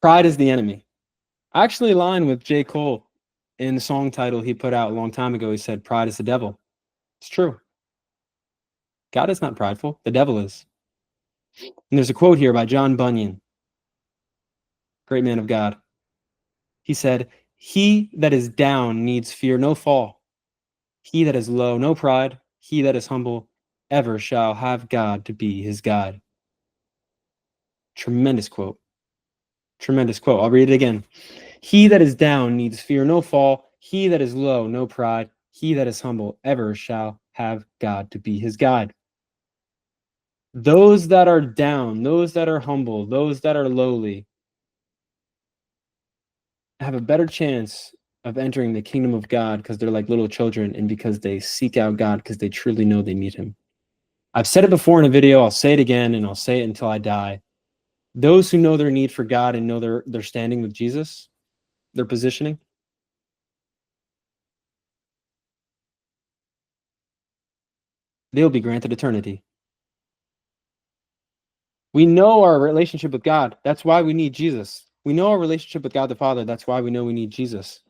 Pride is the enemy. I actually align with J. Cole in the song title he put out a long time ago. He said, "Pride is the devil." It's true. God is not prideful. The devil is. And there's a quote here by John Bunyan, great man of God. He said, "He that is down needs fear no fall. He that is low, no pride. He that is humble, ever shall have God to be his guide." Tremendous quote. Tremendous quote. I'll read it again. He that is down needs fear no fall. He that is low, no pride. He that is humble, ever shall have God to be his guide. Those that are down, those that are humble, those that are lowly, have a better chance of entering the kingdom of God because they're like little children and because they seek out God because they truly know they need him. I've said it before in a video, I'll say it again, and I'll say it until I die. Those who know their need for God and know they're standing with Jesus, their positioning, they'll be granted eternity. We know our relationship with God. That's why we need Jesus. We know our relationship with God the Father. That's why we know we need Jesus.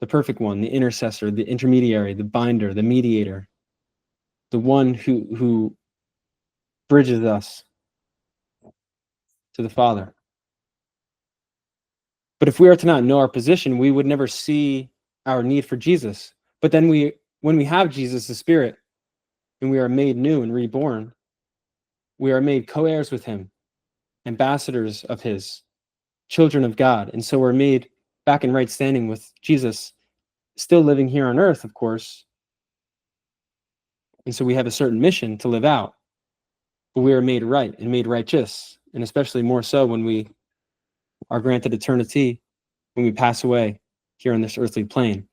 The perfect one, the intercessor, the intermediary, the binder, the mediator, the one who bridges us to the Father. But if we are to not know our position, we would never see our need for Jesus. But then when we have Jesus, the Spirit, and we are made new and reborn, we are made co-heirs with him, ambassadors of his, children of God. And so we're made back in right standing with Jesus, still living here on earth, of course. And so we have a certain mission to live out. But we are made right and made righteous, and especially more so when we are granted eternity, when we pass away here on this earthly plane.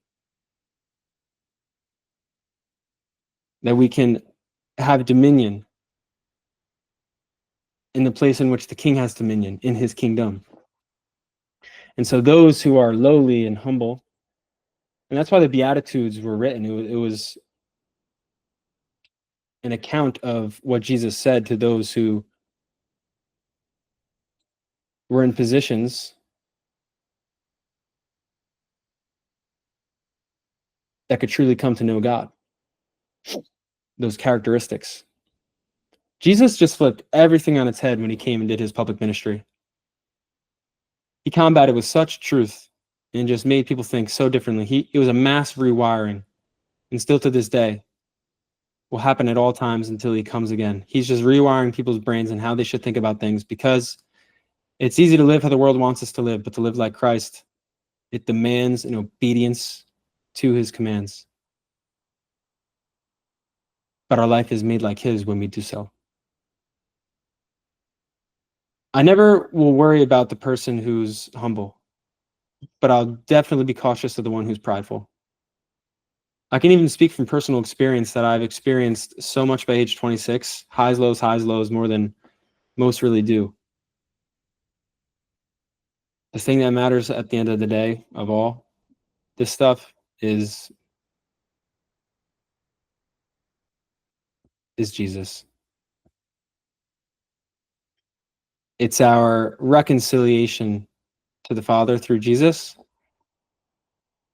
That we can have dominion in the place in which the king has dominion, in his kingdom. And so those who are lowly and humble, and that's why the Beatitudes were written. It was an account of what Jesus said to those who were in positions that could truly come to know God. Those characteristics. Jesus just flipped everything on its head when he came and did his public ministry. He combated with such truth and just made people think so differently. It was a mass rewiring, and still to this day will happen at all times until he comes again. He's just rewiring people's brains and how they should think about things, because it's easy to live how the world wants us to live, but to live like Christ, it demands an obedience to his commands. But our life is made like his when we do so. I never will worry about the person who's humble, but I'll definitely be cautious of the one who's prideful. I can even speak from personal experience that I've experienced so much by age 26, highs, lows, more than most really do. The thing that matters at the end of the day of all this stuff is Jesus. It's our reconciliation to the Father through Jesus.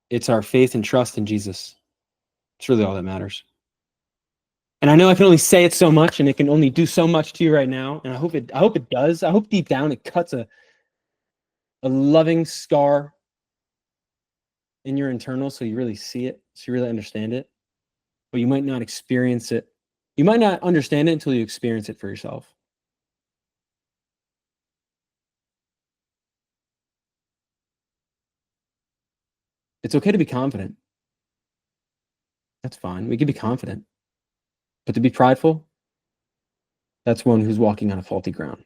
It's our faith and trust in Jesus. It's really all that matters. And I know I can only say it so much, and it can only do so much to you right now. And I hope it does. I hope deep down it cuts a loving scar in your internal, so you really see it, so you really understand it. But you might not experience it. You might not understand it until you experience it for yourself. It's okay to be confident. That's fine. We can be confident. But to be prideful, that's one who's walking on a faulty ground.